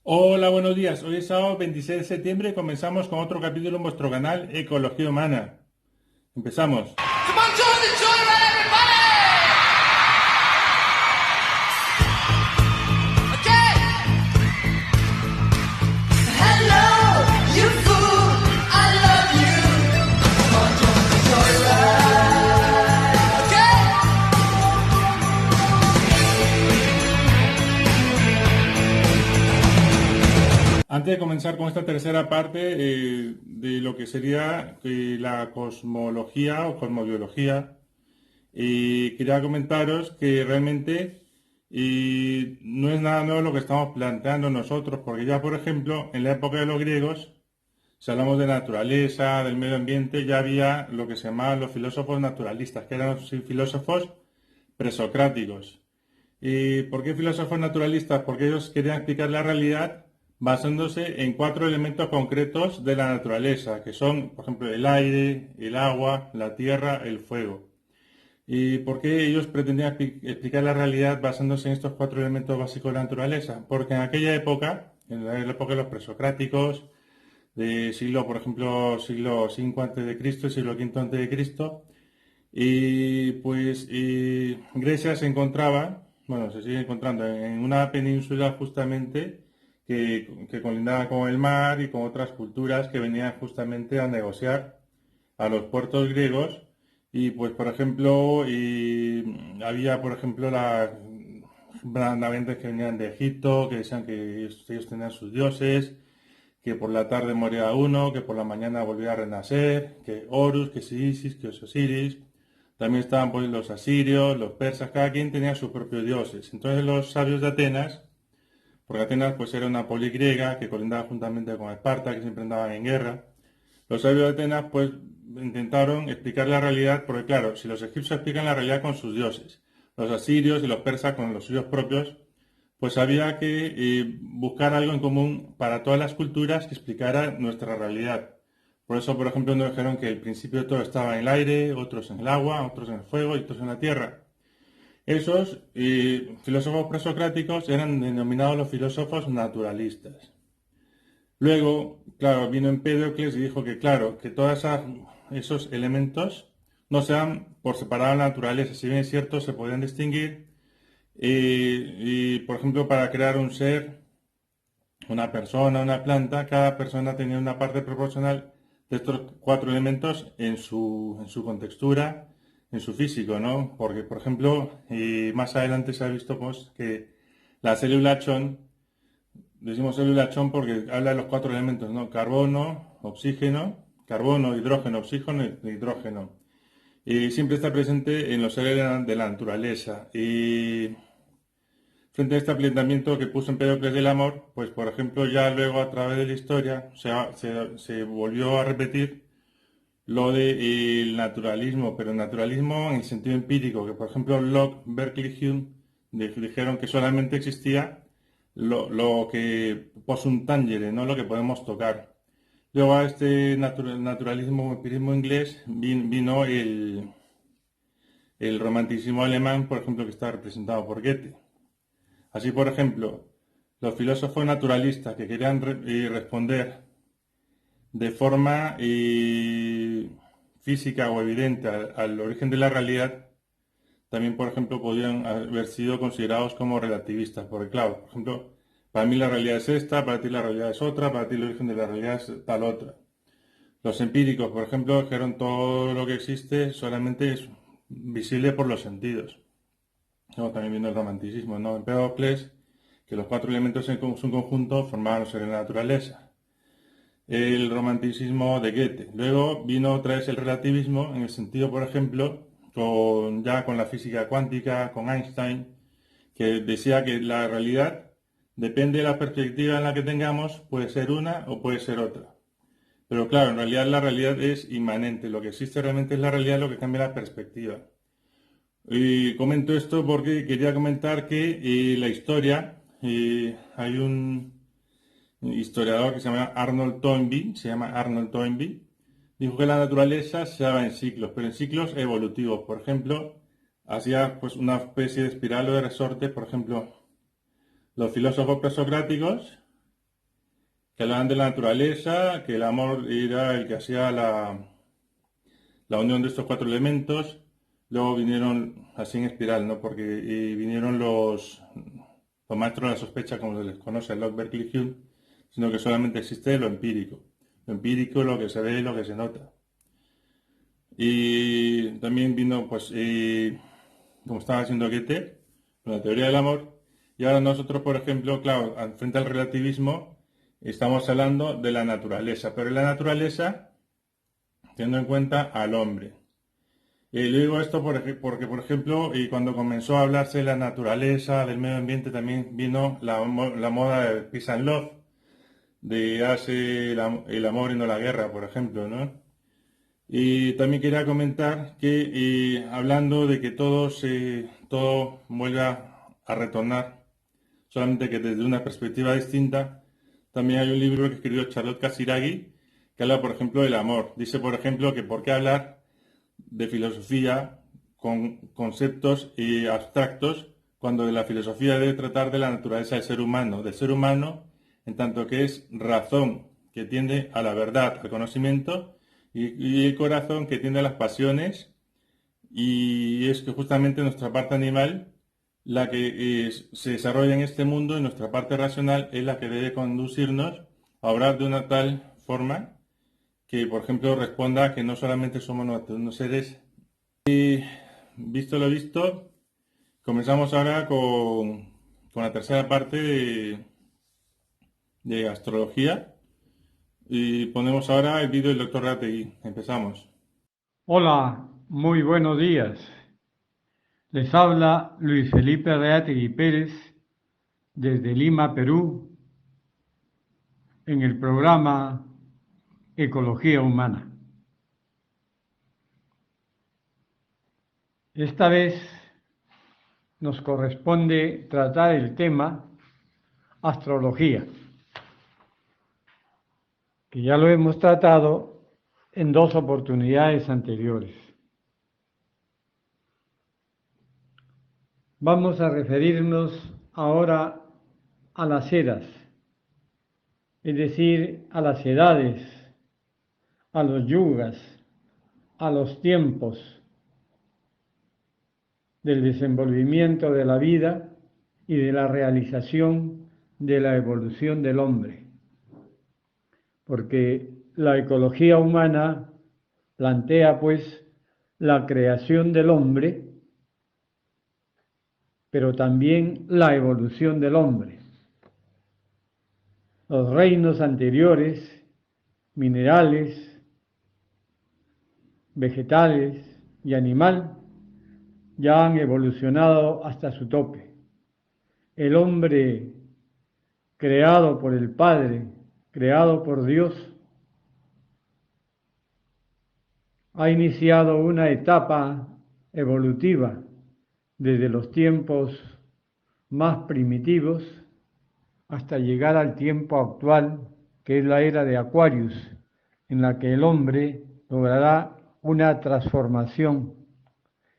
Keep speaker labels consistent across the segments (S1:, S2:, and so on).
S1: Hola, buenos días. Hoy es sábado 26 de septiembre y comenzamos con otro capítulo en vuestro canal Ecología Humana. Empezamos.
S2: Come on, join the joyride, everybody! Okay! Hello, you fool, I love you. Come on, join the joyride. Okay!
S1: Antes de comenzar con esta tercera parte de lo que sería la cosmología o cosmobiología, quería comentaros que realmente no es nada nuevo lo que estamos planteando nosotros, porque ya, por ejemplo, en la época de los griegos, si hablamos de naturaleza, del medio ambiente, ya había lo que se llamaban los filósofos naturalistas, que eran los filósofos presocráticos. ¿Y por qué filósofos naturalistas? Porque ellos querían explicar la realidad basándose en cuatro elementos concretos de la naturaleza, que son, por ejemplo, el aire, el agua, la tierra, el fuego. ¿Y por qué ellos pretendían explicar la realidad basándose en estos cuatro elementos básicos de la naturaleza? Porque en aquella época, en la época de los presocráticos, de siglo, por ejemplo, siglo V antes de Cristo y siglo V antes de Cristo, y pues Grecia se encontraba, bueno, se sigue encontrando en una península justamente que colindaba con el mar y con otras culturas que venían justamente a negociar a los puertos griegos. Y pues, por ejemplo, había, por ejemplo, las navegantes que venían de Egipto, que decían que ellos tenían sus dioses, que por la tarde moría uno, que por la mañana volvía a renacer, que Horus, que Isis, que Osiris. También estaban pues los asirios, los persas, cada quien tenía sus propios dioses. Entonces los sabios de Atenas, porque Atenas pues era una poli griega que colindaba juntamente con Esparta, que siempre andaban en guerra, los sabios de Atenas pues intentaron explicar la realidad, porque claro, si los egipcios explican la realidad con sus dioses, los asirios y los persas con los suyos propios, pues había que buscar algo en común para todas las culturas que explicara nuestra realidad. Por eso, por ejemplo, nos dijeron que el principio de todo estaba en el aire, otros en el agua, otros en el fuego y otros en la tierra. Esos filósofos presocráticos eran denominados los filósofos naturalistas. Luego, claro, vino Empédocles y dijo que, claro, que todos esos elementos no se dan por separado en la naturaleza. Si bien es cierto, se podían distinguir. Por ejemplo, para crear un ser, una persona, una planta, cada persona tenía una parte proporcional de estos cuatro elementos en su contextura, en su físico, ¿no? Porque, por ejemplo, más adelante se ha visto pues, que la célula chon, decimos célula chon porque habla de los cuatro elementos, ¿no? Carbono, hidrógeno, oxígeno y hidrógeno. Y siempre está presente en los seres de la naturaleza. Y frente a este planteamiento que puso Empédocles del amor, pues por ejemplo ya luego a través de la historia se volvió a repetir lo del naturalismo, pero el naturalismo en el sentido empírico, que por ejemplo Locke, Berkeley y Hume dijeron que solamente existía lo que possum tangere, no lo que podemos tocar. Luego a este naturalismo o empirismo inglés vino el romanticismo alemán, por ejemplo, que está representado por Goethe. Así, por ejemplo, los filósofos naturalistas que querían responder de forma física o evidente al origen de la realidad, también, por ejemplo, podrían haber sido considerados como relativistas, porque claro, por ejemplo, para mí la realidad es esta, para ti la realidad es otra, para ti el origen de la realidad es tal otra. Los empíricos, por ejemplo, dijeron todo lo que existe solamente es visible por los sentidos. Luego también viendo el romanticismo, ¿no? Empédocles, que los cuatro elementos en su conjunto formaban los seres de la naturaleza. El romanticismo de Goethe. Luego vino otra vez el relativismo, en el sentido, por ejemplo, ya con la física cuántica, con Einstein, que decía que la realidad depende de la perspectiva en la que tengamos, puede ser una o puede ser otra. Pero claro, en realidad la realidad es inmanente, lo que existe realmente es la realidad, lo que cambia la perspectiva. Y comento esto porque quería comentar que la historia, hay un historiador que se llama Arnold Toynbee, dijo que la naturaleza se daba en ciclos, pero en ciclos evolutivos. Por ejemplo, hacía pues una especie de espiral o de resorte, por ejemplo, los filósofos presocráticos, que hablaban de la naturaleza, que el amor era el que hacía la unión de estos cuatro elementos. Luego vinieron así en espiral, ¿no? Porque vinieron los maestros de la sospecha, como se les conoce, Locke, Berkeley y Hume, sino que solamente existe lo empírico. Lo empírico, lo que se ve, lo que se nota. Y también vino, pues, como estaba haciendo Goethe, con la teoría del amor. Y ahora nosotros, por ejemplo, claro, frente al relativismo, estamos hablando de la naturaleza, pero la naturaleza teniendo en cuenta al hombre. Y le digo esto porque, por ejemplo, y cuando comenzó a hablarse de la naturaleza, del medio ambiente, también vino la moda de Peace and Love, de hace el amor y no la guerra, por ejemplo, ¿no? Y también quería comentar que hablando de que todo vuelva a retornar, solamente que desde una perspectiva distinta, también hay un libro que escribió Charlotte Casiraghi que habla, por ejemplo, del amor. Dice, por ejemplo, que por qué hablar de filosofía con conceptos abstractos cuando de la filosofía debe tratar de la naturaleza del ser humano en tanto que es razón que tiende a la verdad, al conocimiento, y el corazón que tiende a las pasiones, y es que justamente nuestra parte animal, la que se desarrolla en este mundo, y nuestra parte racional es la que debe conducirnos a obrar de una tal forma que, por ejemplo, responda a que no solamente somos unos seres. Y visto lo visto, comenzamos ahora con la tercera parte de astrología y ponemos ahora el vídeo del doctor Rategui. Empezamos.
S3: Hola, muy buenos días. Les habla Luis Felipe Reategui Pérez desde Lima, Perú, en el programa Ecología Humana. Esta vez nos corresponde tratar el tema astrología, que ya lo hemos tratado en 2 oportunidades anteriores. Vamos a referirnos ahora a las eras, es decir, a las edades, a los yugas, a los tiempos del desenvolvimiento de la vida y de la realización de la evolución del hombre. Porque la ecología humana plantea, pues, la creación del hombre, pero también la evolución del hombre. Los reinos anteriores, minerales, vegetales y animal, ya han evolucionado hasta su tope. El hombre creado por el Padre, creado por Dios, ha iniciado una etapa evolutiva desde los tiempos más primitivos hasta llegar al tiempo actual, que es la era de Aquarius, en la que el hombre logrará una transformación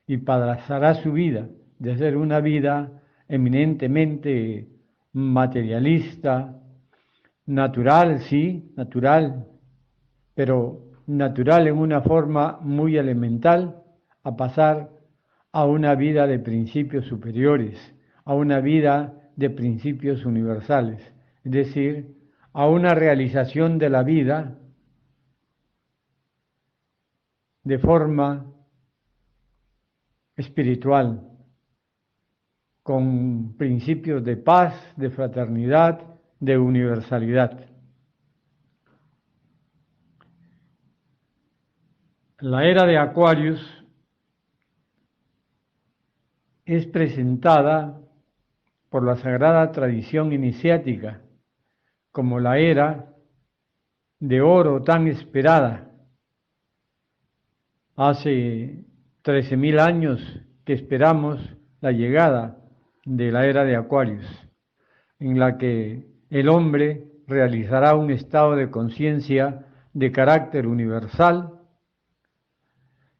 S3: y pasará su vida de ser una vida eminentemente materialista, natural, sí, natural, pero natural en una forma muy elemental, a pasar a una vida de principios superiores, a una vida de principios universales, es decir, a una realización de la vida de forma espiritual, con principios de paz, de fraternidad, de universalidad. La era de Aquarius es presentada por la sagrada tradición iniciática como la era de oro tan esperada. Hace 13.000 años que esperamos la llegada de la era de Aquarius, en la que el hombre realizará un estado de conciencia de carácter universal.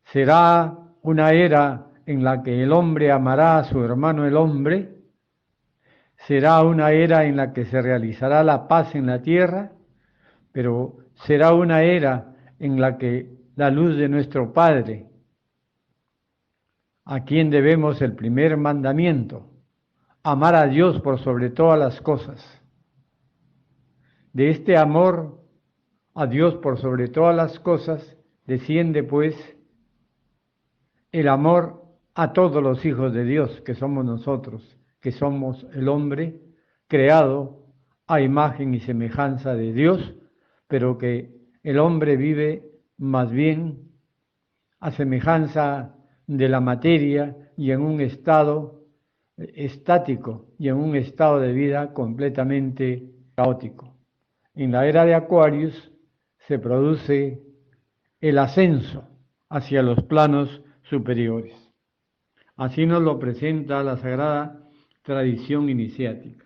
S3: Será una era en la que el hombre amará a su hermano el hombre. Será una era en la que se realizará la paz en la tierra pero será una era en la que la luz de nuestro Padre, a quien debemos el primer mandamiento, amar a Dios por sobre todas las cosas. De este amor a Dios por sobre todas las cosas desciende pues el amor a todos los hijos de Dios, que somos nosotros, que somos el hombre creado a imagen y semejanza de Dios, pero que el hombre vive más bien a semejanza de la materia y en un estado estático y en un estado de vida completamente caótico. En la era de Aquarius se produce el ascenso hacia los planos superiores. Así nos lo presenta la Sagrada Tradición Iniciática.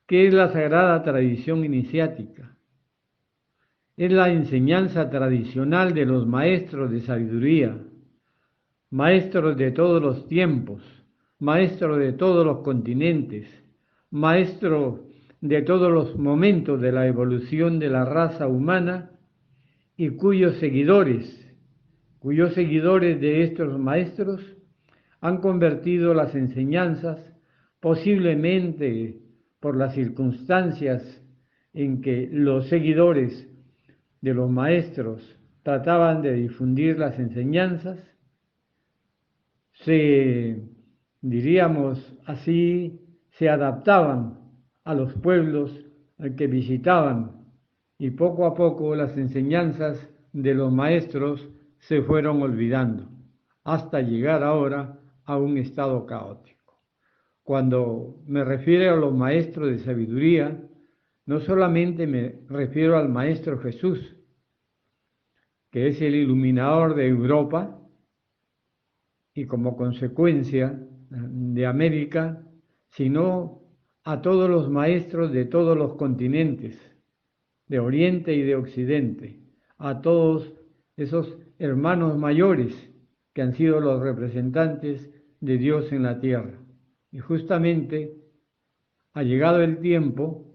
S3: ¿Qué es la Sagrada Tradición Iniciática? Es la enseñanza tradicional de los maestros de sabiduría, maestros de todos los tiempos, maestros de todos los continentes, maestros de todos los momentos de la evolución de la raza humana y cuyos seguidores de estos maestros han convertido las enseñanzas, posiblemente por las circunstancias en que los seguidores de los maestros trataban de difundir las enseñanzas, diríamos así, se adaptaban a los pueblos que visitaban y poco a poco las enseñanzas de los maestros se fueron olvidando hasta llegar ahora a un estado caótico. Cuando me refiero a los maestros de sabiduría, no solamente me refiero al Maestro Jesús, que es el iluminador de Europa y como consecuencia de América, sino a todos los maestros de todos los continentes, de Oriente y de Occidente, a todos esos hermanos mayores que han sido los representantes de Dios en la tierra. Y justamente ha llegado el tiempo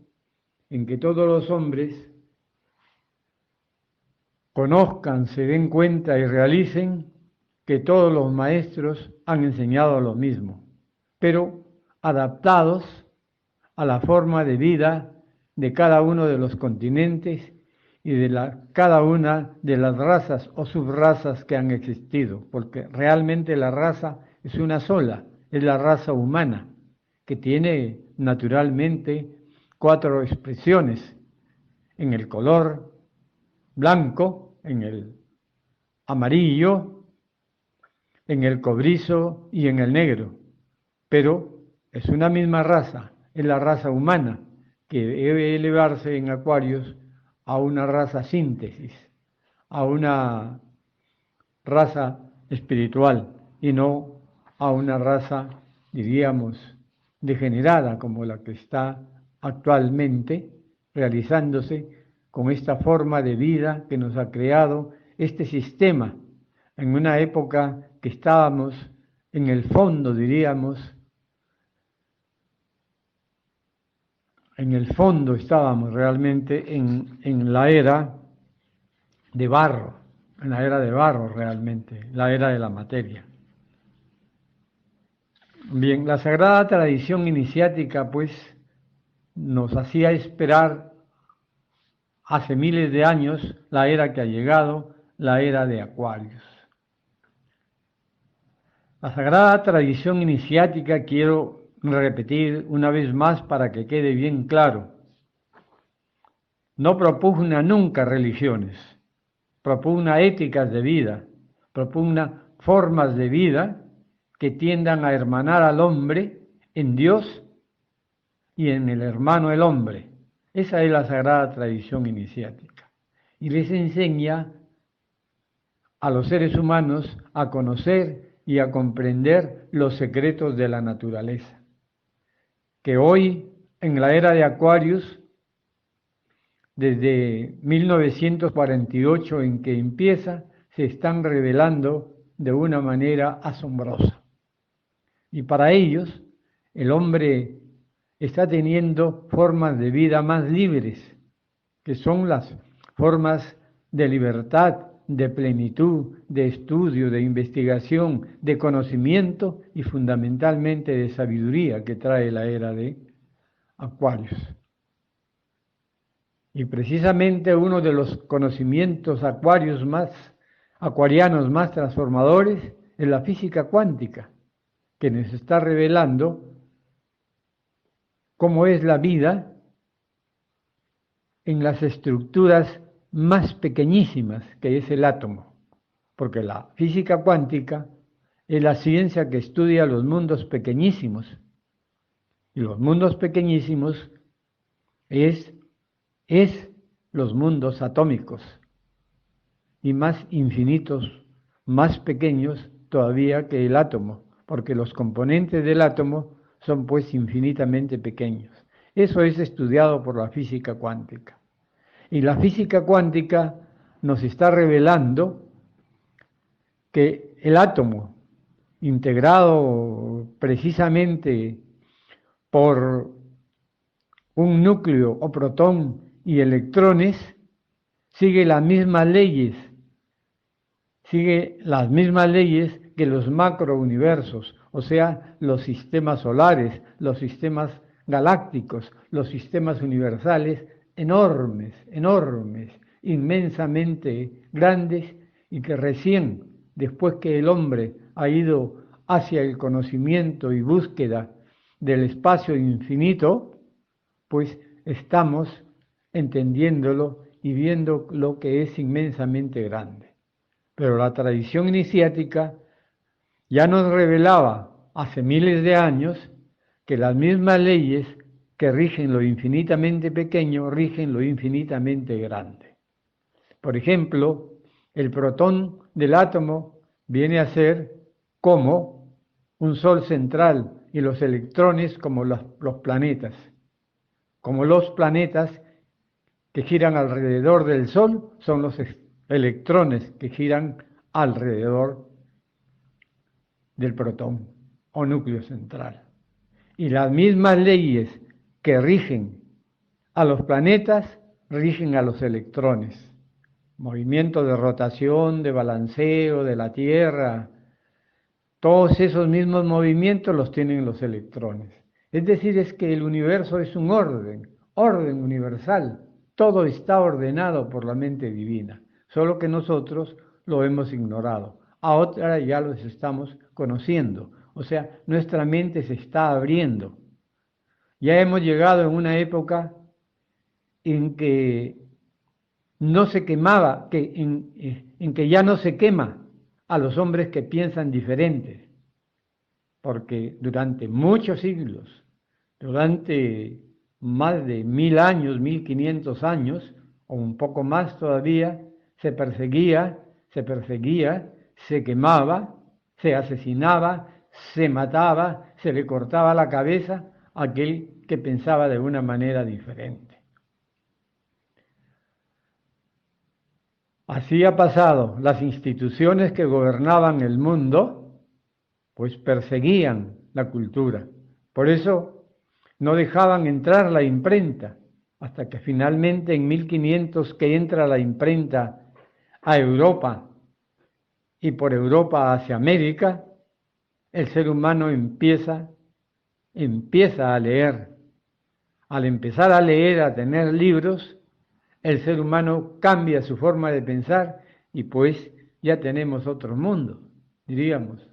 S3: en que todos los hombres conozcan, se den cuenta y realicen que todos los maestros han enseñado lo mismo, pero adaptados a la forma de vida de cada uno de los continentes y de cada una de las razas o subrazas que han existido, porque realmente la raza es una sola, es la raza humana, que tiene naturalmente 4 expresiones: en el color blanco, en el amarillo, en el cobrizo y en el negro, pero es una misma raza, es la raza humana, que debe elevarse en Acuarios a una raza síntesis, a una raza espiritual y no a una raza, diríamos, degenerada como la que está actualmente realizándose con esta forma de vida que nos ha creado este sistema en una época que estábamos en el fondo, diríamos, en el fondo estábamos realmente en la era de barro, en la era de barro realmente, la era de la materia. Bien, la Sagrada Tradición Iniciática pues nos hacía esperar hace miles de años la era que ha llegado, la era de Acuarios. La Sagrada Tradición Iniciática, quiero repetir una vez más para que quede bien claro, no propugna nunca religiones, propugna éticas de vida, propugna formas de vida que tiendan a hermanar al hombre en Dios y en el hermano el hombre. Esa es la Sagrada Tradición Iniciática. Y les enseña a los seres humanos a conocer y a comprender los secretos de la naturaleza, que hoy, en la era de Acuarios, desde 1948 en que empieza, se están revelando de una manera asombrosa. Y para ellos, el hombre está teniendo formas de vida más libres, que son las formas de libertad, de plenitud, de estudio, de investigación, de conocimiento y fundamentalmente de sabiduría que trae la era de Acuarios. Y precisamente uno de los conocimientos acuarianos más transformadores es la física cuántica, que nos está revelando cómo es la vida en las estructuras más pequeñísimas, que es el átomo, porque la física cuántica es la ciencia que estudia los mundos pequeñísimos, y los mundos pequeñísimos es los mundos atómicos, y más infinitos, más pequeños todavía que el átomo, porque los componentes del átomo son pues infinitamente pequeños. Eso es estudiado por la física cuántica. Y la física cuántica nos está revelando que el átomo, integrado precisamente por un núcleo o protón y electrones, sigue las mismas leyes que los macrouniversos, o sea, los sistemas solares, los sistemas galácticos, los sistemas universales, enormes, inmensamente grandes, y que recién, después que el hombre ha ido hacia el conocimiento y búsqueda del espacio infinito, pues estamos entendiéndolo y viendo lo que es inmensamente grande. Pero la tradición iniciática ya nos revelaba hace miles de años que las mismas leyes que rigen lo infinitamente pequeño rigen lo infinitamente grande. Por ejemplo, el protón del átomo viene a ser como un sol central y los electrones como los planetas. Como los planetas que giran alrededor del Sol son los electrones que giran alrededor del protón o núcleo central. Y las mismas leyes que rigen a los planetas rigen a los electrones. Movimiento de rotación, de balanceo de la Tierra, todos esos mismos movimientos los tienen los electrones. Es decir, es que el universo es un orden universal. Todo está ordenado por la mente divina, solo que nosotros lo hemos ignorado. Ahora ya los estamos conociendo, o sea, nuestra mente se está abriendo. Ya hemos llegado en una época en que no se quemaba, en que ya no se quema a los hombres que piensan diferentes, porque durante muchos siglos, durante más de 1000 años, 1500 años, o un poco más todavía, se perseguía, se quemaba, se asesinaba, se mataba, se le cortaba la cabeza a aquel que pensaba de una manera diferente. Así ha pasado. Las instituciones que gobernaban el mundo, pues perseguían la cultura. Por eso no dejaban entrar la imprenta, hasta que finalmente en 1500 que entra la imprenta a Europa y por Europa hacia América, el ser humano empieza a leer. Al empezar a leer, a tener libros, el ser humano cambia su forma de pensar y pues ya tenemos otro mundo, diríamos.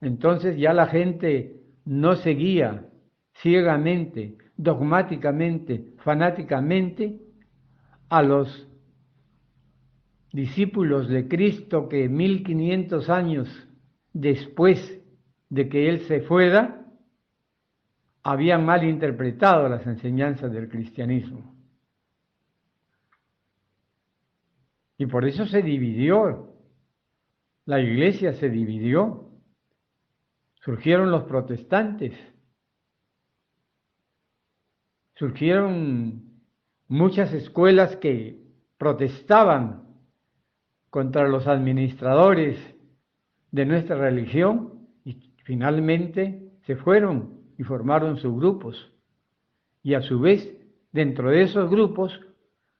S3: Entonces ya la gente no seguía ciegamente, dogmáticamente, fanáticamente a los discípulos de Cristo que 1500 años después de que Él se fuera, habían mal interpretado las enseñanzas del cristianismo. Y por eso se dividió, la iglesia se dividió, surgieron los protestantes, surgieron muchas escuelas que protestaban contra los administradores de nuestra religión y finalmente se fueron y formaron sus grupos. Y a su vez Dentro de esos grupos,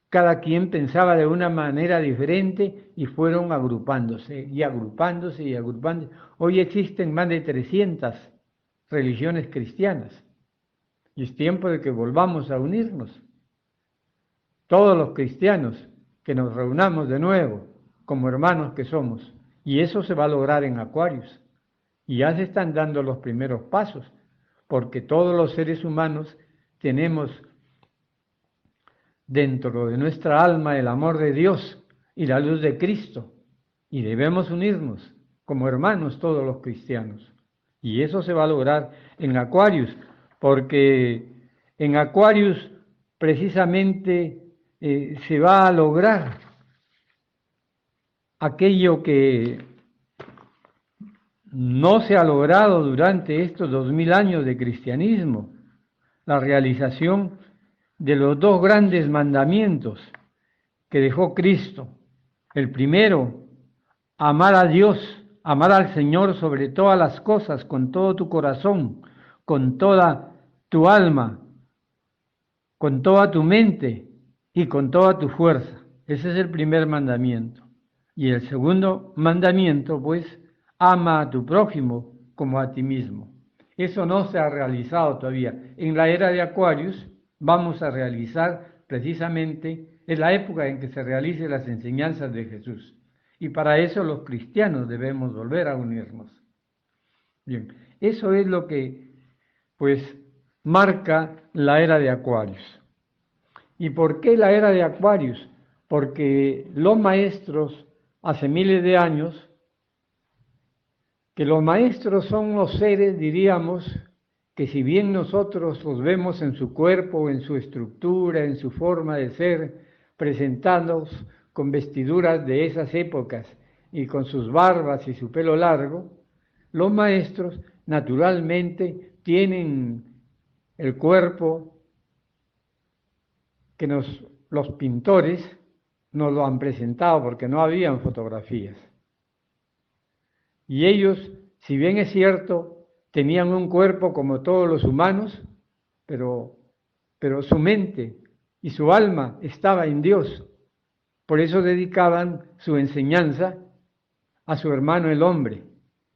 S3: cada quien pensaba de una manera diferente y fueron agrupándose y agrupándose y agrupándose. Hoy existen más de 300 religiones cristianas y es tiempo de que volvamos a unirnos. Todos los cristianos, que nos reunamos de nuevo como hermanos que somos. Y eso se va a lograr en Aquarius. Y ya se están dando los primeros pasos, porque todos los seres humanos tenemos dentro de nuestra alma el amor de Dios y la luz de Cristo. Y debemos unirnos como hermanos todos los cristianos. Y eso se va a lograr en Aquarius, porque en Aquarius precisamente se va a lograr aquello que no se ha logrado durante estos 2000 años de cristianismo, la realización de los dos grandes mandamientos que dejó Cristo. El primero, amar a Dios, amar al Señor sobre todas las cosas, con todo tu corazón, con toda tu alma, con toda tu mente y con toda tu fuerza. Ese es el primer mandamiento. Y el segundo mandamiento, pues, ama a tu prójimo como a ti mismo. Eso no se ha realizado todavía. En la era de Aquarius vamos a realizar precisamente, es la época en que se realicen las enseñanzas de Jesús. Y para eso los cristianos debemos volver a unirnos. Bien, eso es lo que, pues, marca la era de Aquarius. ¿Y por qué la era de Aquarius? Porque los maestros, hace miles de años, que los maestros son los seres, diríamos, que si bien nosotros los vemos en su cuerpo, en su estructura, en su forma de ser, presentados con vestiduras de esas épocas y con sus barbas y su pelo largo, los maestros naturalmente tienen el cuerpo que los pintores nos lo han presentado porque no habían fotografías. Y ellos, si bien es cierto, tenían un cuerpo como todos los humanos, pero su mente y su alma estaba en Dios. Por eso dedicaban su enseñanza a su hermano el hombre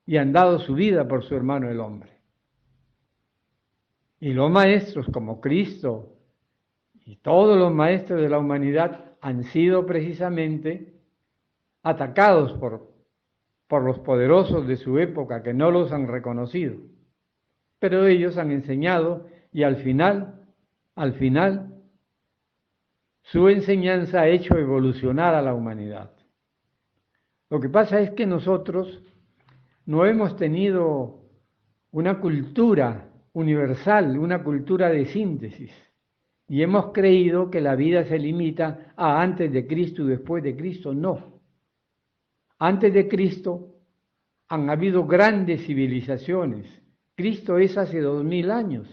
S3: y han dado su vida por su hermano el hombre. Y los maestros como Cristo y todos los maestros de la humanidad han sido precisamente atacados por los poderosos de su época que no los han reconocido. Pero ellos han enseñado y al final, su enseñanza ha hecho evolucionar a la humanidad. Lo que pasa es que nosotros no hemos tenido una cultura universal, una cultura de síntesis, y hemos creído que la vida se limita a antes de Cristo y después de Cristo. No. Antes de Cristo han habido grandes civilizaciones. Cristo es hace 2000 años.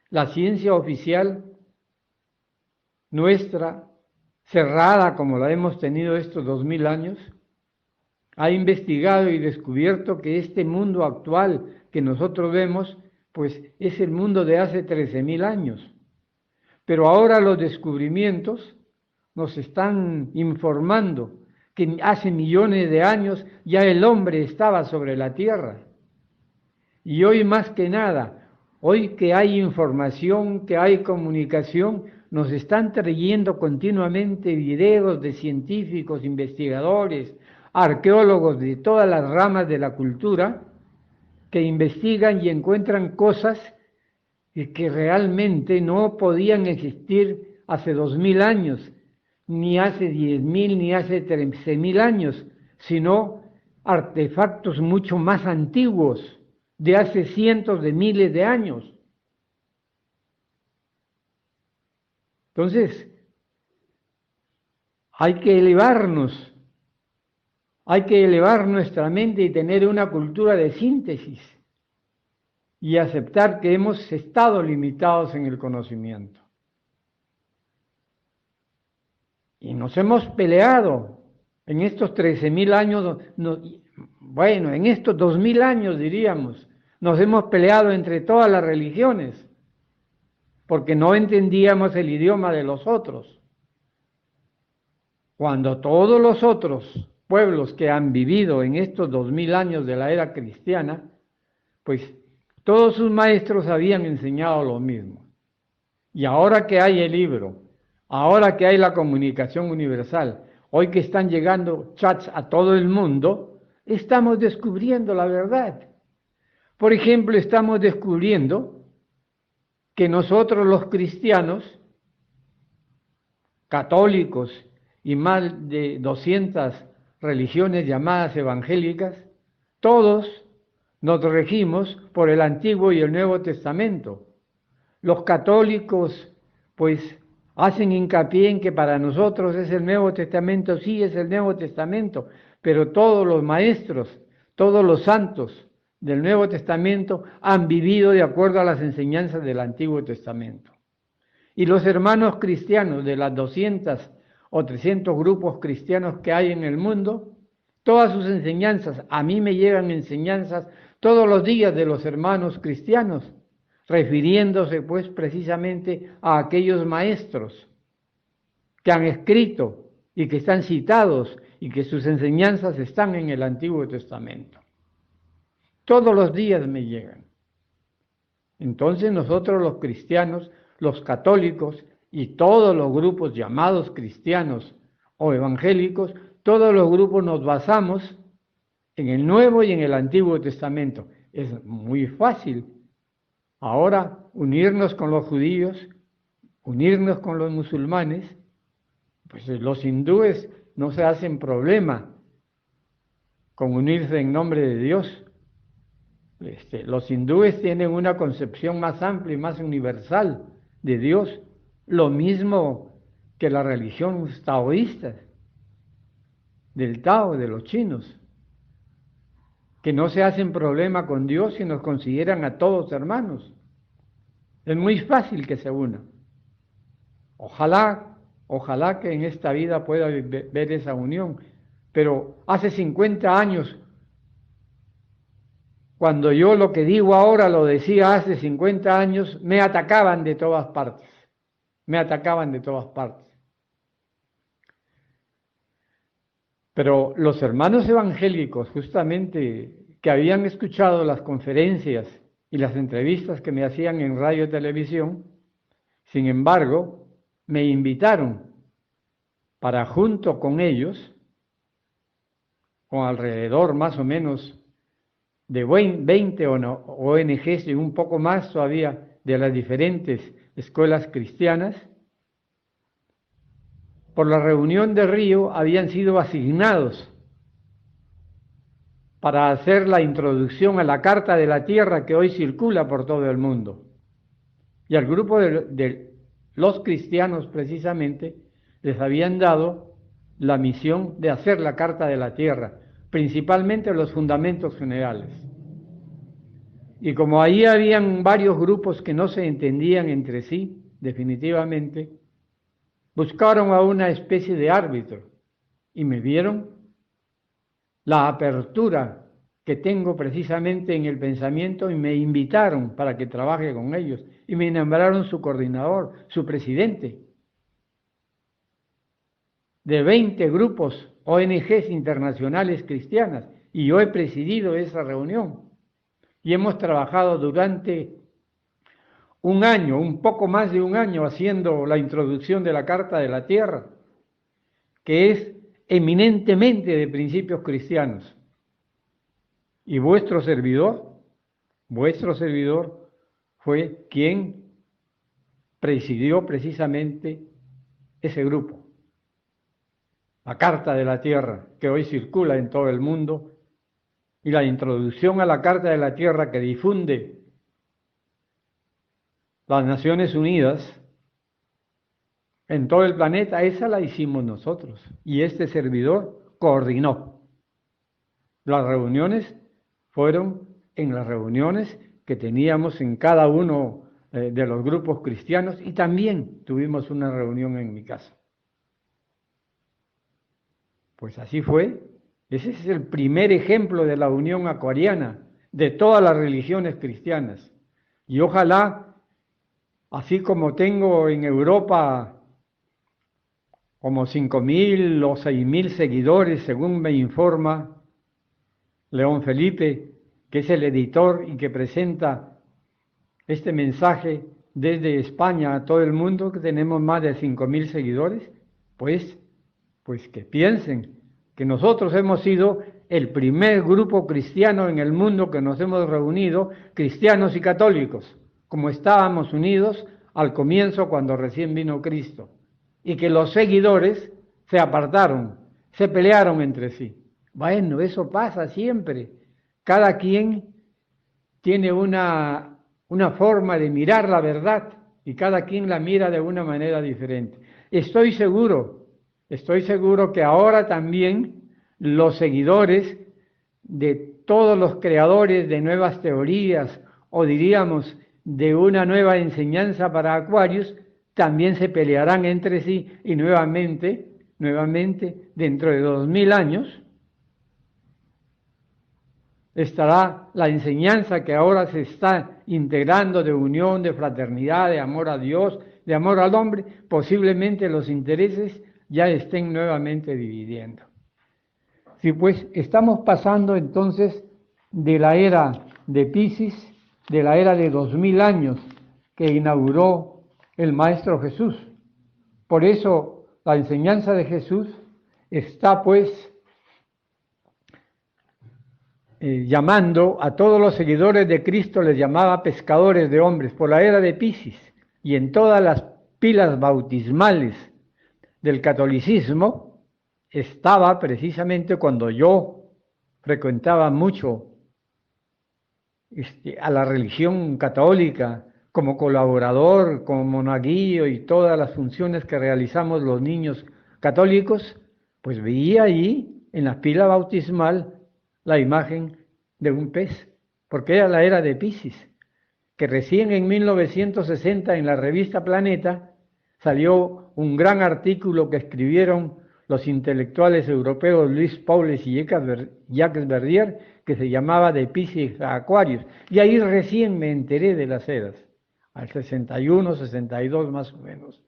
S3: La ciencia oficial nuestra, cerrada como la hemos tenido estos 2000 años, ha investigado y descubierto que este mundo actual que nosotros vemos, pues es el mundo de hace 13.000 años. Pero ahora los descubrimientos nos están informando que hace millones de años ya el hombre estaba sobre la tierra. Y hoy más que nada, hoy que hay información, que hay comunicación, nos están trayendo continuamente videos de científicos, investigadores, arqueólogos de todas las ramas de la cultura, que investigan y encuentran cosas que realmente no podían existir hace 2000 años, ni hace 10.000, ni hace 13.000 años, sino artefactos mucho más antiguos, de hace cientos de miles de años. Entonces, hay que elevar nuestra mente y tener una cultura de síntesis y aceptar que hemos estado limitados en el conocimiento. Y nos hemos peleado en estos 13.000 años, bueno, en estos 2000 años diríamos, nos hemos peleado entre todas las religiones. porque no entendíamos el idioma de los otros. Cuando todos los otros pueblos que han vivido en estos 2000 años de la era cristiana, pues todos sus maestros habían enseñado lo mismo. Y ahora que hay el libro, ahora que hay la comunicación universal, hoy que están llegando chats a todo el mundo, estamos descubriendo la verdad. Por ejemplo, estamos descubriendo que nosotros los cristianos, católicos y más de 200 religiones llamadas evangélicas, todos nos regimos por el Antiguo y el Nuevo Testamento. Los católicos, pues, hacen hincapié en que para nosotros es el Nuevo Testamento, sí es el Nuevo Testamento, pero todos los maestros, todos los santos del Nuevo Testamento han vivido de acuerdo a las enseñanzas del Antiguo Testamento. Y los hermanos cristianos de las 200 o 300 grupos cristianos que hay en el mundo, todas sus enseñanzas, a mí me llegan enseñanzas todos los días de los hermanos cristianos, refiriéndose pues precisamente a aquellos maestros que han escrito y que están citados y que sus enseñanzas están en el Antiguo Testamento. Todos los días me llegan. Entonces nosotros los cristianos, los católicos y todos los grupos llamados cristianos o evangélicos, todos los grupos nos basamos en el Nuevo y en el Antiguo Testamento. Es muy fácil ahora unirnos con los judíos, unirnos con los musulmanes, pues los hindúes no se hacen problema con unirse en nombre de Dios. Los hindúes tienen una concepción más amplia y más universal de Dios, lo mismo que la religión taoísta, del Tao, de los chinos, que no se hacen problema con Dios y nos consideran a todos hermanos. Es muy fácil que se unan. Ojalá que en esta vida pueda ver esa unión, pero hace 50 años, cuando yo lo que digo ahora lo decía hace 50 años, me atacaban de todas partes, Pero los hermanos evangélicos, justamente, que habían escuchado las conferencias y las entrevistas que me hacían en radio y televisión, sin embargo, me invitaron para junto con ellos, con alrededor más o menos de 20 ONGs y un poco más todavía de las diferentes escuelas cristianas, por la reunión de Río habían sido asignados para hacer la introducción a la Carta de la Tierra que hoy circula por todo el mundo. Y al grupo de los cristianos precisamente les habían dado la misión de hacer la Carta de la Tierra, principalmente los fundamentos generales. Y como ahí habían varios grupos que no se entendían entre sí, definitivamente, buscaron a una especie de árbitro y me vieron la apertura que tengo precisamente en el pensamiento y me invitaron para que trabaje con ellos y me nombraron su coordinador, su presidente de 20 grupos ONGs internacionales cristianas, y yo he presidido esa reunión y hemos trabajado durante un año, un poco más de un año, haciendo la introducción de la Carta de la Tierra, que es eminentemente de principios cristianos. Y vuestro servidor fue quien presidió precisamente ese grupo. La Carta de la Tierra, que hoy circula en todo el mundo, y la introducción a la Carta de la Tierra que difunde las Naciones Unidas en todo el planeta, esa la hicimos nosotros. Y este servidor coordinó. Las reuniones fueron en las reuniones que teníamos en cada uno de los grupos cristianos, y también tuvimos una reunión en mi casa. Pues así fue. Ese es el primer ejemplo de la unión acuariana de todas las religiones cristianas. Y ojalá Así como tengo en Europa como 5.000 o 6.000 seguidores, según me informa León Felipe, que es el editor y que presenta este mensaje desde España a todo el mundo, que tenemos más de 5.000 seguidores, pues que piensen que nosotros hemos sido el primer grupo cristiano en el mundo que nos hemos reunido, cristianos y católicos, como estábamos unidos al comienzo cuando recién vino Cristo, y que los seguidores se apartaron, se pelearon entre sí. Bueno, eso pasa siempre. Cada quien tiene una forma de mirar la verdad y cada quien la mira de una manera diferente. Estoy seguro que ahora también los seguidores de todos los creadores de nuevas teorías o diríamos de una nueva enseñanza para Acuarios también se pelearán entre sí y nuevamente, dentro de 2000 años, estará la enseñanza que ahora se está integrando de unión, de fraternidad, de amor a Dios, de amor al hombre, posiblemente los intereses ya estén nuevamente dividiendo. Sí, pues estamos pasando entonces de la era de Piscis, de la era de 2000 años que inauguró el Maestro Jesús. Por eso la enseñanza de Jesús está pues llamando a todos los seguidores de Cristo, les llamaba pescadores de hombres por la era de Piscis, y en todas las pilas bautismales del catolicismo estaba precisamente cuando yo frecuentaba mucho a la religión católica como colaborador, como monaguillo y todas las funciones que realizamos los niños católicos, pues veía ahí en la pila bautismal la imagen de un pez, porque era la era de Piscis, que recién en 1960 en la revista Planeta salió un gran artículo que escribieron los intelectuales europeos Luis Paules y Jacques Verdier, que se llamaba De Piscis a Acuarios, y ahí recién me enteré de las eras, al 61, 62 más o menos.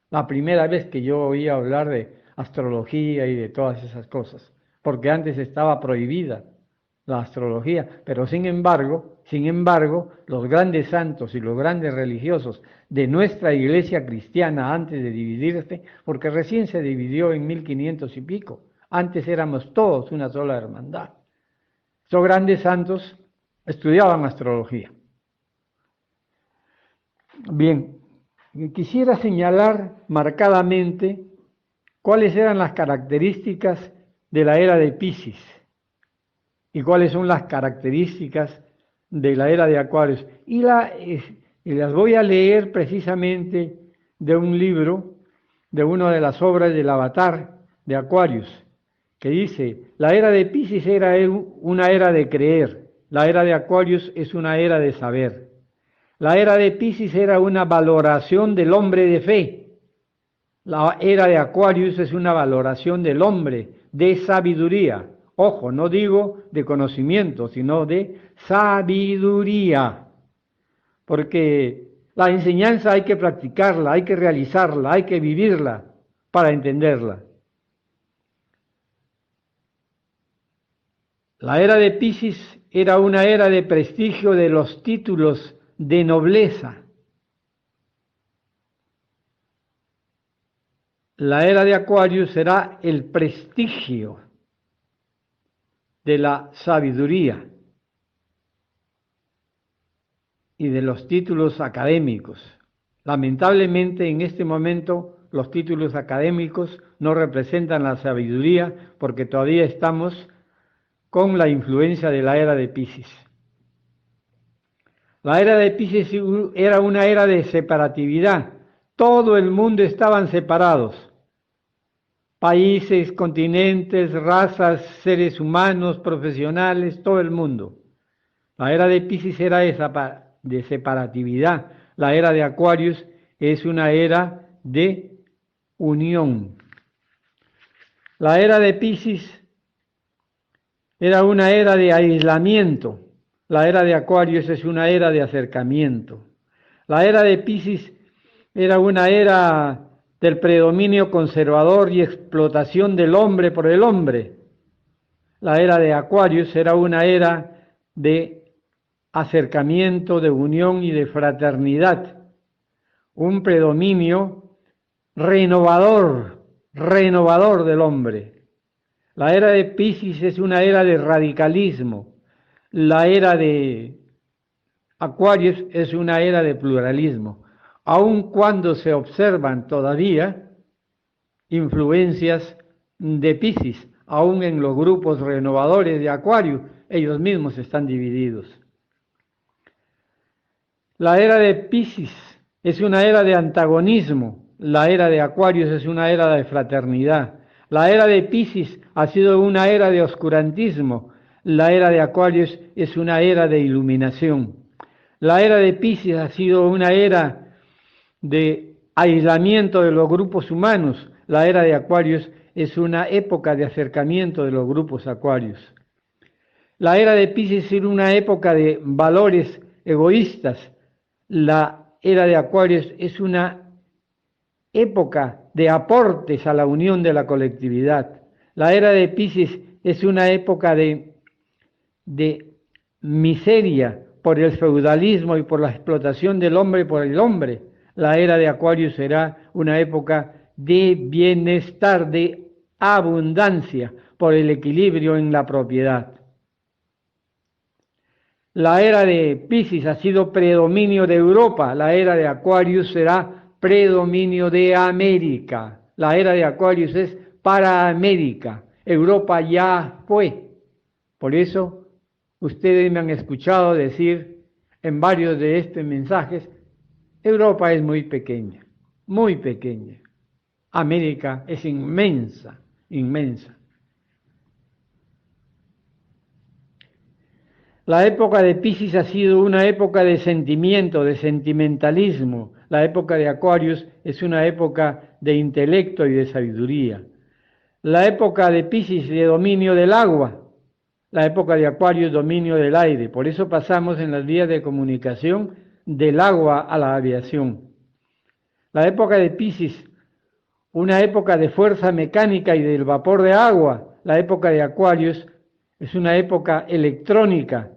S3: La primera vez que yo oía hablar de astrología y de todas esas cosas, porque antes estaba prohibida la astrología, pero sin embargo, los grandes santos y los grandes religiosos de nuestra iglesia cristiana antes de dividirse, porque recién se dividió en 1500 y pico, antes éramos todos una sola hermandad. Estos grandes santos estudiaban astrología. Bien, quisiera señalar marcadamente cuáles eran las características de la era de Piscis y cuáles son las características de la era de Acuarios. Y las voy a leer precisamente de un libro, de una de las obras del Avatar de Acuarios, que dice, la era de Piscis era una era de creer, la era de Acuarios es una era de saber. La era de Piscis era una valoración del hombre de fe. La era de Acuarios es una valoración del hombre de sabiduría. Ojo, no digo de conocimiento, sino de sabiduría. Porque la enseñanza hay que practicarla, hay que realizarla, hay que vivirla para entenderla. La era de Piscis era una era de prestigio de los títulos de nobleza. La era de Acuario será el prestigio de la sabiduría y de los títulos académicos. Lamentablemente en este momento los títulos académicos no representan la sabiduría porque todavía estamos con la influencia de la era de Piscis. La era de Piscis era una era de separatividad. Todo el mundo estaban separados. Países, continentes, razas, seres humanos, profesionales, todo el mundo. La era de Piscis era de separatividad. La era de Acuarios es una era de unión. La era de Piscis era una era de aislamiento. La era de Acuarios es una era de acercamiento. La era de Piscis era una era del predominio conservador y explotación del hombre por el hombre. La era de Acuarios era una era de acercamiento, de unión y de fraternidad. Un predominio renovador del hombre. La era de Piscis es una era de radicalismo. La era de Acuarios es una era de pluralismo, aun cuando se observan todavía influencias de Piscis, aun en los grupos renovadores de Acuario, ellos mismos están divididos. La era de Piscis es una era de antagonismo, la era de Acuarios es una era de fraternidad. La era de Piscis ha sido una era de oscurantismo, la era de Acuarios es una era de iluminación. La era de Piscis ha sido una era de aislamiento de los grupos humanos, la era de Acuarios es una época de acercamiento de los grupos acuarios. La era de Piscis es una época de valores egoístas, la era de Acuarios es una época de aportes a la unión de la colectividad. La era de Piscis es una época de miseria por el feudalismo y por la explotación del hombre por el hombre. La era de Acuario será una época de bienestar, de abundancia por el equilibrio en la propiedad. La era de Piscis ha sido predominio de Europa, la era de Aquarius será predominio de América. La era de Aquarius es para América, Europa ya fue. Por eso ustedes me han escuchado decir en varios de estos mensajes, Europa es muy pequeña, muy pequeña. América es inmensa, inmensa. La época de Piscis ha sido una época de sentimiento, de sentimentalismo. La época de Aquarius es una época de intelecto y de sabiduría. La época de Piscis de dominio del agua. La época de Aquarius dominio del aire. Por eso pasamos en las vías de comunicación del agua a la aviación. La época de Piscis, una época de fuerza mecánica y del vapor de agua. La época de Aquarius es una época electrónica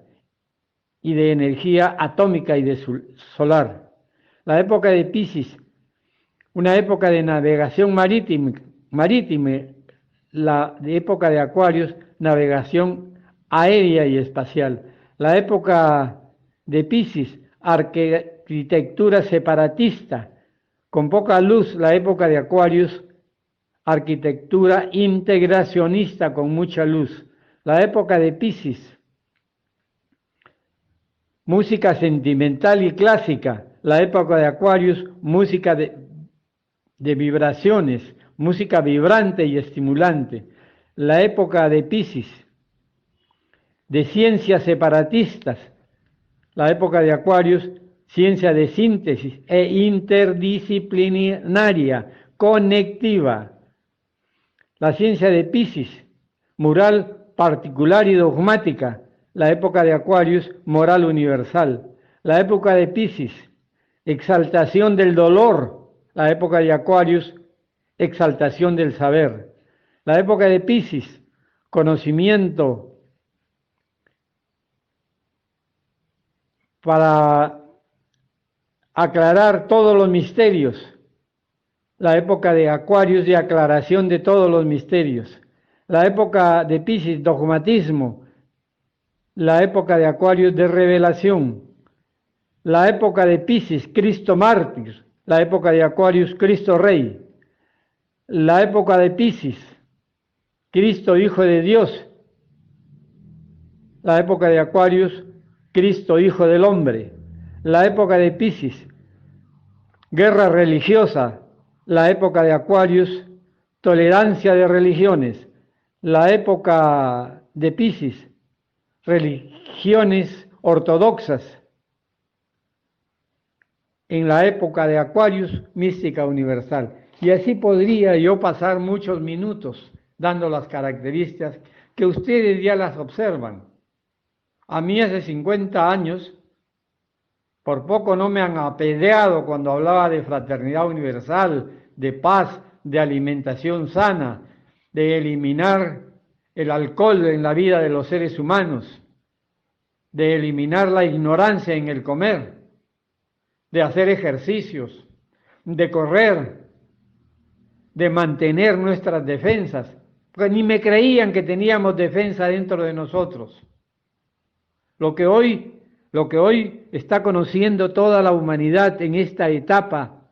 S3: y de energía atómica y de solar. La época de Piscis, una época de navegación marítima, la época de Aquarius, navegación aérea y espacial. La época de Piscis, arquitectura separatista, con poca luz. La época de Aquarius, arquitectura integracionista con mucha luz. La época de Piscis, música sentimental y clásica. La época de Aquarius, música de vibraciones, música vibrante y estimulante. La época de Piscis, de ciencias separatistas. La época de Aquarius, ciencia de síntesis e interdisciplinaria, conectiva. La ciencia de Piscis, moral particular y dogmática. La época de Aquarius, moral universal. La época de Piscis, exaltación del dolor. La época de Aquarius, exaltación del saber. La época de Piscis, conocimiento para aclarar todos los misterios. La época de Aquarius, de aclaración de todos los misterios. La época de Piscis, dogmatismo. La época de Aquarius, de revelación. La época de Piscis, Cristo mártir. La época de Aquarius, Cristo rey. La época de Piscis, Cristo hijo de Dios. La época de Aquarius, Cristo hijo del hombre. La época de Piscis, guerra religiosa. La época de Aquarius, tolerancia de religiones. La época de Piscis, religiones ortodoxas. En la época de Aquarius, mística universal. Y así podría yo pasar muchos minutos dando las características que ustedes ya las observan. A mí hace 50 años Por poco no me han apedreado cuando hablaba de fraternidad universal, de paz, de alimentación sana, de eliminar el alcohol en la vida de los seres humanos, de eliminar la ignorancia en el comer, de hacer ejercicios, de correr, de mantener nuestras defensas, porque ni me creían que teníamos defensa dentro de nosotros. Lo que hoy está conociendo toda la humanidad en esta etapa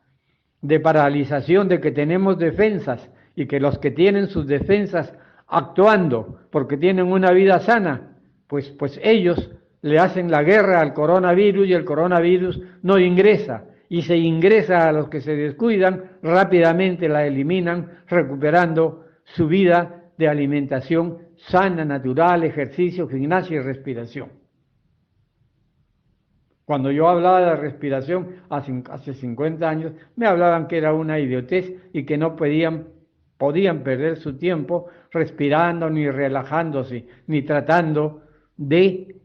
S3: de paralización, de que tenemos defensas y que los que tienen sus defensas actuando porque tienen una vida sana, pues ellos le hacen la guerra al coronavirus y el coronavirus no ingresa, y se ingresa a los que se descuidan, rápidamente la eliminan, recuperando su vida de alimentación sana, natural, ejercicio, gimnasia y respiración. Cuando yo hablaba de respiración hace 50 años, me hablaban que era una idiotez y que no podían perder su tiempo respirando, ni relajándose, ni tratando de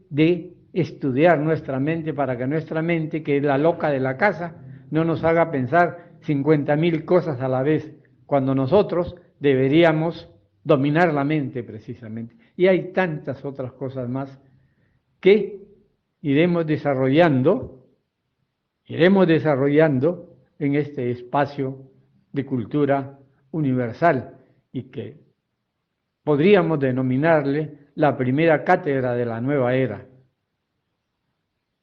S3: estudiar nuestra mente para que nuestra mente, que es la loca de la casa, no nos haga pensar 50.000 cosas a la vez, cuando nosotros deberíamos dominar la mente precisamente. Y hay tantas otras cosas más que iremos desarrollando en este espacio de cultura universal, y que podríamos denominarle la primera cátedra de la nueva era,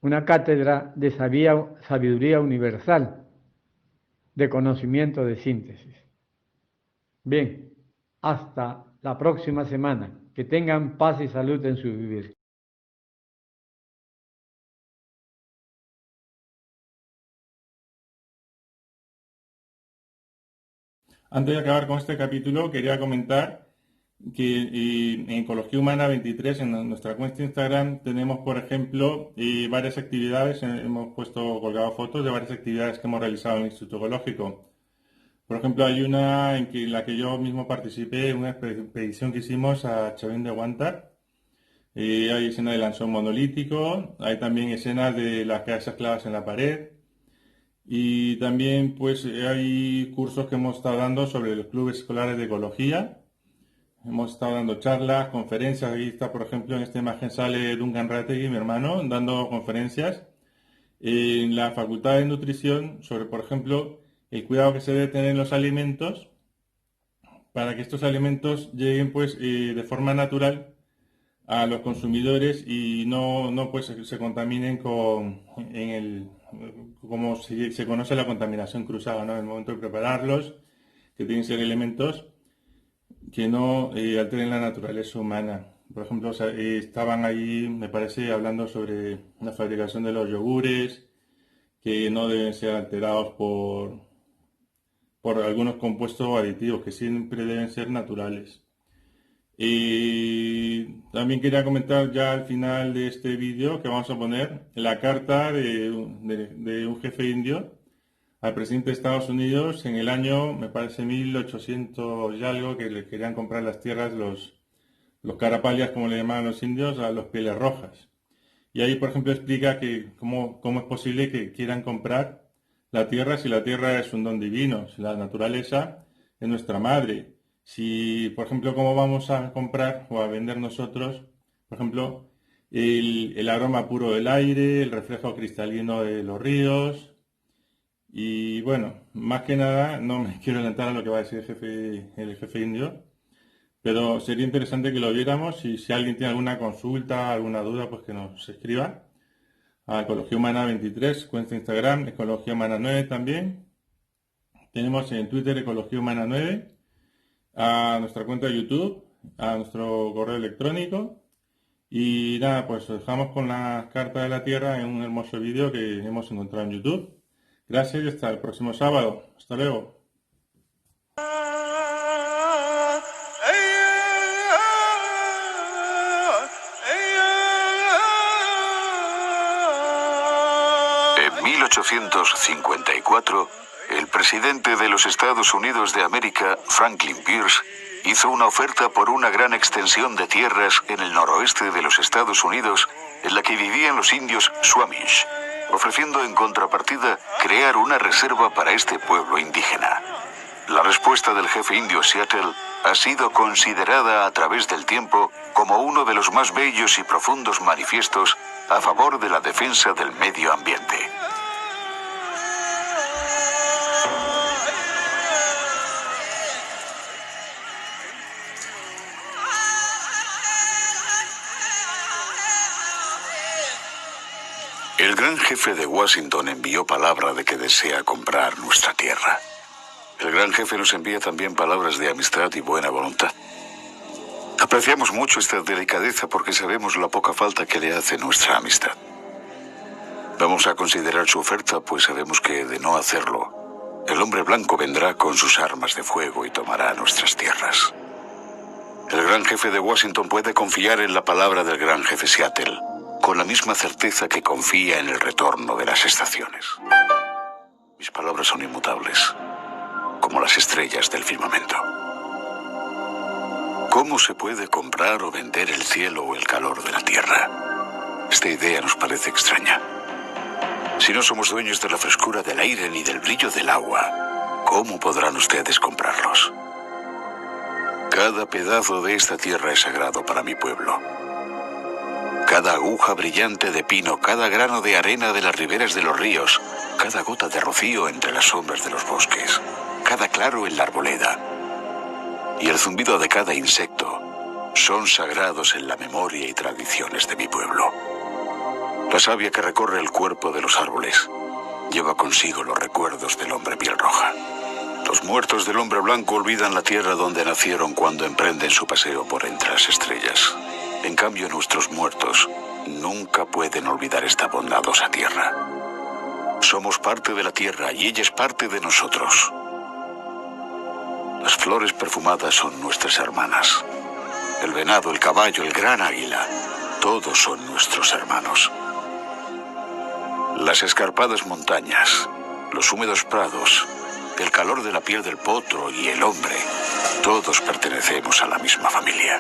S3: una cátedra de sabiduría universal, de conocimiento de síntesis. Bien, hasta la próxima semana. Que tengan paz y salud en su vivir.
S1: Antes de acabar con este capítulo, quería comentar que en Ecología Humana 23, en nuestra cuenta de Instagram, tenemos, por ejemplo, varias actividades. Hemos colgado fotos de varias actividades que hemos realizado en el Instituto Ecológico. Por ejemplo, hay una en la que yo mismo participé, en una expedición que hicimos a Chavén de Huántar. Hay escenas del lanzón monolítico, hay también escenas de las casas clavadas en la pared. Y también pues hay cursos que hemos estado dando sobre los clubes escolares de ecología. Hemos estado dando charlas, conferencias. Aquí está, por ejemplo, en esta imagen sale Duncan Rategui, mi hermano, dando conferencias en la Facultad de Nutrición sobre, por ejemplo, el cuidado que se debe tener en los alimentos para que estos alimentos lleguen pues de forma natural a los consumidores y no pues se contaminen como se conoce la contaminación cruzada, ¿no? En el momento de prepararlos, que tienen que ser elementos que no alteren la naturaleza humana. Por ejemplo, estaban ahí, me parece, hablando sobre la fabricación de los yogures, que no deben ser alterados por algunos compuestos aditivos, que siempre deben ser naturales. Y también quería comentar ya al final de este vídeo que vamos a poner la carta de un jefe indio al presidente de Estados Unidos en el año, me parece, 1800 y algo, que le querían comprar las tierras, los carapalias, como le llamaban los indios, a los pieles rojas. Y ahí, por ejemplo, explica que cómo es posible que quieran comprar la tierra si la tierra es un don divino, si la naturaleza es nuestra madre. Si, por ejemplo, cómo vamos a comprar o a vender nosotros, por ejemplo, el aroma puro del aire, el reflejo cristalino de los ríos. Y bueno, más que nada, no me quiero adelantar a lo que va a decir el jefe indio, pero sería interesante que lo viéramos, y si alguien tiene alguna consulta, alguna duda, pues que nos escriba a Ecología Humana 23, cuenta de Instagram, Ecología Humana 9 también. Tenemos en Twitter Ecología Humana 9, a nuestra cuenta de YouTube, a nuestro correo electrónico. Y nada, pues os dejamos con la Carta de la Tierra en un hermoso vídeo que hemos encontrado en YouTube. Gracias y hasta el próximo sábado. Hasta luego.
S4: En 1854, el presidente de los Estados Unidos de América, Franklin Pierce, hizo una oferta por una gran extensión de tierras en el noroeste de los Estados Unidos, en la que vivían los indios Squamish. ofreciendo en contrapartida crear una reserva para este pueblo indígena. La respuesta del jefe indio Seattle ha sido considerada a través del tiempo como uno de los más bellos y profundos manifiestos a favor de la defensa del medio ambiente. El gran jefe de Washington envió palabra de que desea comprar nuestra tierra. El gran jefe nos envía también palabras de amistad y buena voluntad. Apreciamos mucho esta delicadeza porque sabemos la poca falta que le hace nuestra amistad. Vamos a considerar su oferta, pues sabemos que, de no hacerlo, el hombre blanco vendrá con sus armas de fuego y tomará nuestras tierras. El gran jefe de Washington puede confiar en la palabra del gran jefe Seattle, con la misma certeza que confía en el retorno de las estaciones. Mis palabras son inmutables, como las estrellas del firmamento. ¿Cómo se puede comprar o vender el cielo o el calor de la tierra? Esta idea nos parece extraña. Si no somos dueños de la frescura del aire ni del brillo del agua, ¿cómo podrán ustedes comprarlos? Cada pedazo de esta tierra es sagrado para mi pueblo. Cada aguja brillante de pino, cada grano de arena de las riberas de los ríos, cada gota de rocío entre las sombras de los bosques, cada claro en la arboleda y el zumbido de cada insecto son sagrados en la memoria y tradiciones de mi pueblo. La savia que recorre el cuerpo de los árboles lleva consigo los recuerdos del hombre piel roja. Los muertos del hombre blanco olvidan la tierra donde nacieron cuando emprenden su paseo por entre las estrellas. En cambio, nuestros muertos nunca pueden olvidar esta bondadosa tierra. Somos parte de la tierra y ella es parte de nosotros. Las flores perfumadas son nuestras hermanas. El venado, el caballo, el gran águila, todos son nuestros hermanos. Las escarpadas montañas, los húmedos prados, el calor de la piel del potro y el hombre, todos pertenecemos a la misma familia.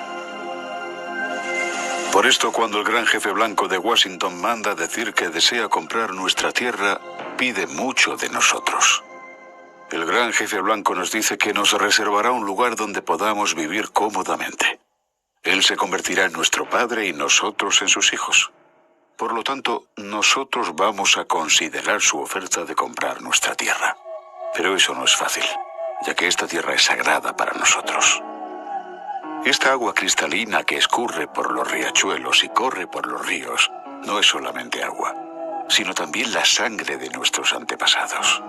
S4: Por esto, cuando el gran jefe blanco de Washington manda decir que desea comprar nuestra tierra, pide mucho de nosotros. El gran jefe blanco nos dice que nos reservará un lugar donde podamos vivir cómodamente. Él se convertirá en nuestro padre y nosotros en sus hijos. Por lo tanto, nosotros vamos a considerar su oferta de comprar nuestra tierra. Pero eso no es fácil, ya que esta tierra es sagrada para nosotros. Esta agua cristalina que escurre por los riachuelos y corre por los ríos no es solamente agua, sino también la sangre de nuestros antepasados.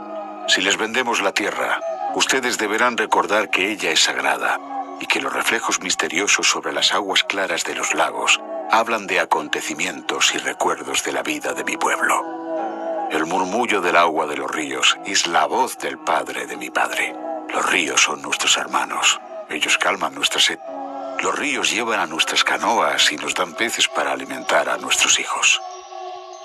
S4: Si les vendemos la tierra, ustedes deberán recordar que ella es sagrada y que los reflejos misteriosos sobre las aguas claras de los lagos hablan de acontecimientos y recuerdos de la vida de mi pueblo. El murmullo del agua de los ríos es la voz del padre de mi padre. Los ríos son nuestros hermanos. Ellos calman nuestra sed. Los ríos llevan a nuestras canoas y nos dan peces para alimentar a nuestros hijos.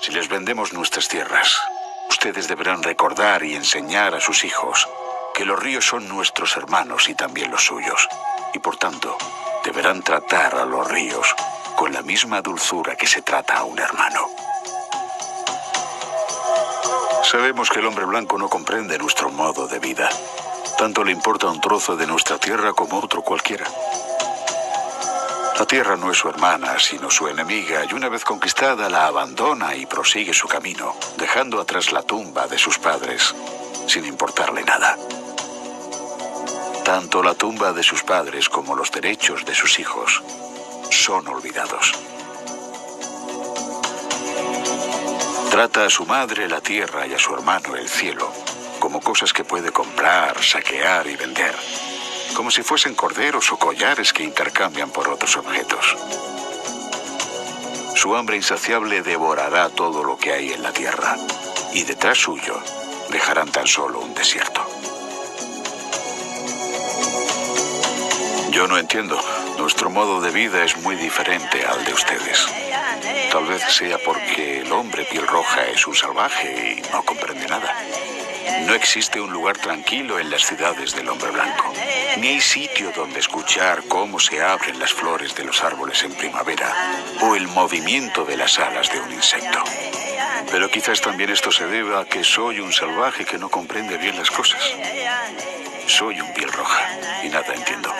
S4: Si les vendemos nuestras tierras, ustedes deberán recordar y enseñar a sus hijos que los ríos son nuestros hermanos y también los suyos, y por tanto deberán tratar a los ríos con la misma dulzura que se trata a un hermano. Sabemos que el hombre blanco no comprende nuestro modo de vida. Tanto le importa un trozo de nuestra tierra como otro cualquiera. La tierra no es su hermana, sino su enemiga, y una vez conquistada la abandona y prosigue su camino, dejando atrás la tumba de sus padres, sin importarle nada. Tanto la tumba de sus padres como los derechos de sus hijos son olvidados. Trata a su madre la tierra y a su hermano el cielo como cosas que puede comprar, saquear y vender, como si fuesen corderos o collares que intercambian por otros objetos. Su hambre insaciable devorará todo lo que hay en la tierra, y detrás suyo dejarán tan solo un desierto. Yo no entiendo. Nuestro modo de vida es muy diferente al de ustedes. Tal vez sea porque el hombre piel roja es un salvaje y no comprende nada. No existe un lugar tranquilo en las ciudades del hombre blanco. Ni hay sitio donde escuchar cómo se abren las flores de los árboles en primavera o el movimiento de las alas de un insecto. Pero quizás también esto se deba a que soy un salvaje que no comprende bien las cosas. Soy un piel roja y nada entiendo.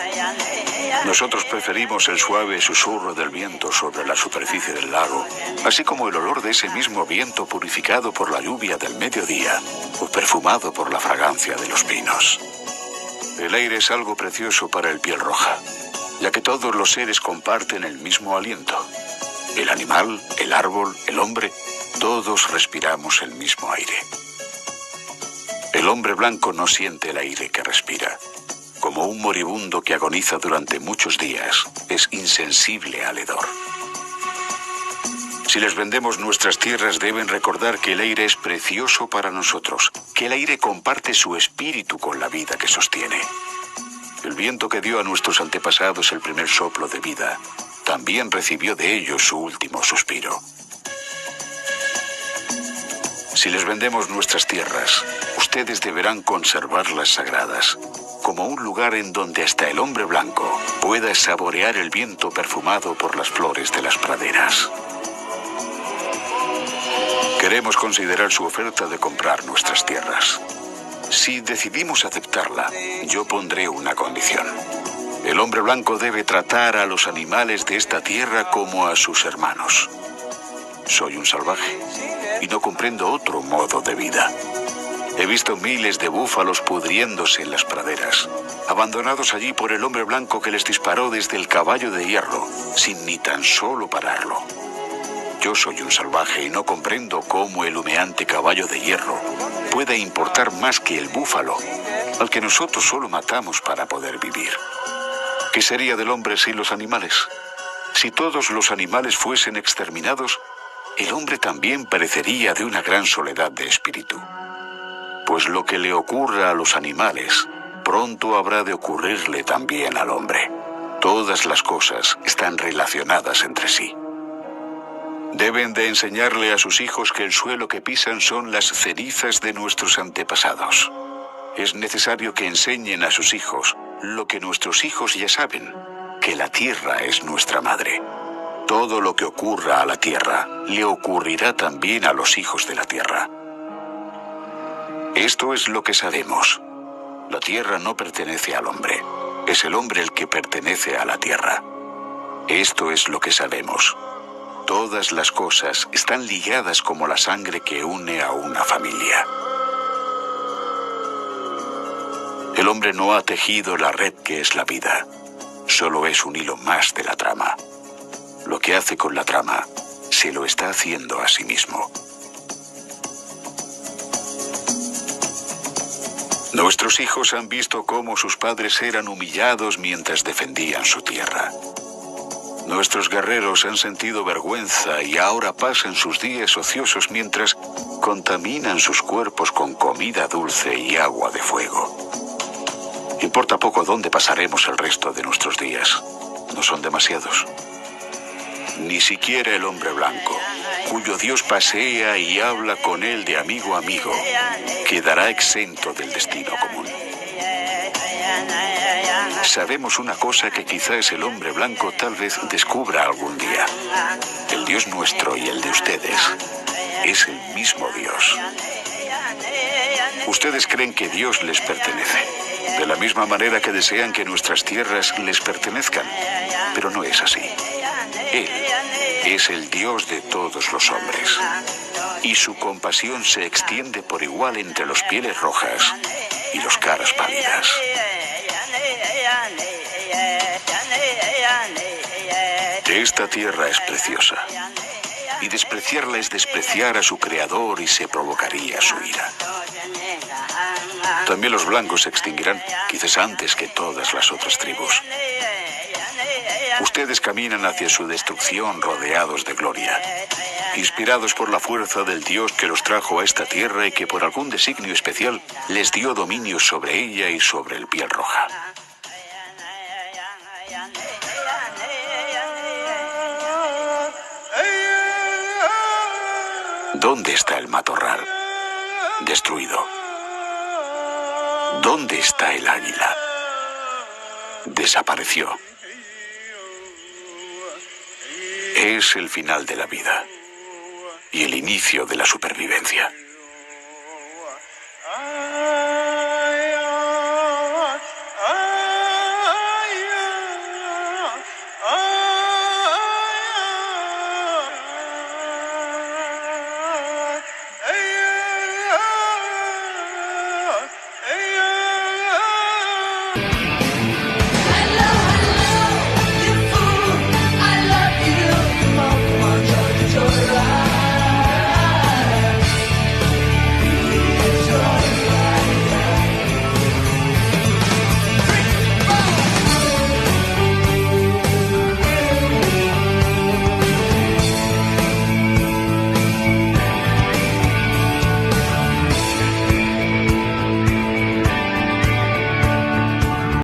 S4: Nosotros preferimos el suave susurro del viento sobre la superficie del lago, así como el olor de ese mismo viento purificado por la lluvia del mediodía o perfumado por la fragancia de los pinos. El aire es algo precioso para el piel roja, ya que todos los seres comparten el mismo aliento. El animal, el árbol, el hombre, todos respiramos el mismo aire. El hombre blanco no siente el aire que respira. Como un moribundo que agoniza durante muchos días, es insensible al hedor. Si les vendemos nuestras tierras, deben recordar que el aire es precioso para nosotros, que el aire comparte su espíritu con la vida que sostiene. El viento que dio a nuestros antepasados el primer soplo de vida, también recibió de ellos su último suspiro. Si les vendemos nuestras tierras, ustedes deberán conservarlas sagradas, como un lugar en donde hasta el hombre blanco pueda saborear el viento perfumado por las flores de las praderas. Queremos considerar su oferta de comprar nuestras tierras. Si decidimos aceptarla, yo pondré una condición. El hombre blanco debe tratar a los animales de esta tierra como a sus hermanos. Soy un salvaje y no comprendo otro modo de vida. He visto miles de búfalos pudriéndose en las praderas, abandonados allí por el hombre blanco que les disparó desde el caballo de hierro, sin ni tan solo pararlo. Yo soy un salvaje y no comprendo cómo el humeante caballo de hierro puede importar más que el búfalo, al que nosotros solo matamos para poder vivir. ¿Qué sería del hombre sin los animales? Si todos los animales fuesen exterminados, el hombre también perecería de una gran soledad de espíritu. Pues lo que le ocurra a los animales, pronto habrá de ocurrirle también al hombre. Todas las cosas están relacionadas entre sí. Deben de enseñarle a sus hijos que el suelo que pisan son las cenizas de nuestros antepasados. Es necesario que enseñen a sus hijos lo que nuestros hijos ya saben, que la tierra es nuestra madre. Todo lo que ocurra a la tierra le ocurrirá también a los hijos de la tierra. Esto es lo que sabemos. La tierra no pertenece al hombre. Es el hombre el que pertenece a la tierra. Esto es lo que sabemos. Todas las cosas están ligadas como la sangre que une a una familia. El hombre no ha tejido la red que es la vida. Solo es un hilo más de la trama. Lo que hace con la trama, se lo está haciendo a sí mismo. Nuestros hijos han visto cómo sus padres eran humillados mientras defendían su tierra. Nuestros guerreros han sentido vergüenza y ahora pasan sus días ociosos mientras contaminan sus cuerpos con comida dulce y agua de fuego. Importa poco dónde pasaremos el resto de nuestros días. No son demasiados. Ni siquiera el hombre blanco, cuyo Dios pasea y habla con él de amigo a amigo, quedará exento del destino común. Sabemos una cosa que quizás el hombre blanco tal vez descubra algún día. El Dios nuestro y el de ustedes es el mismo Dios. Ustedes creen que Dios les pertenece, de la misma manera que desean que nuestras tierras les pertenezcan, pero no es así. Él es el Dios de todos los hombres, y su compasión se extiende por igual entre los pieles rojas y los caras pálidas. Esta tierra es preciosa, y despreciarla es despreciar a su creador y se provocaría su ira. También los blancos se extinguirán, quizás antes que todas las otras tribus. Ustedes caminan hacia su destrucción rodeados de gloria, inspirados por la fuerza del Dios que los trajo a esta tierra y que por algún designio especial les dio dominio sobre ella y sobre el piel roja. ¿Dónde está el matorral? Destruido. ¿Dónde está el águila? Desapareció. Es el final de la vida. y el inicio de la supervivencia.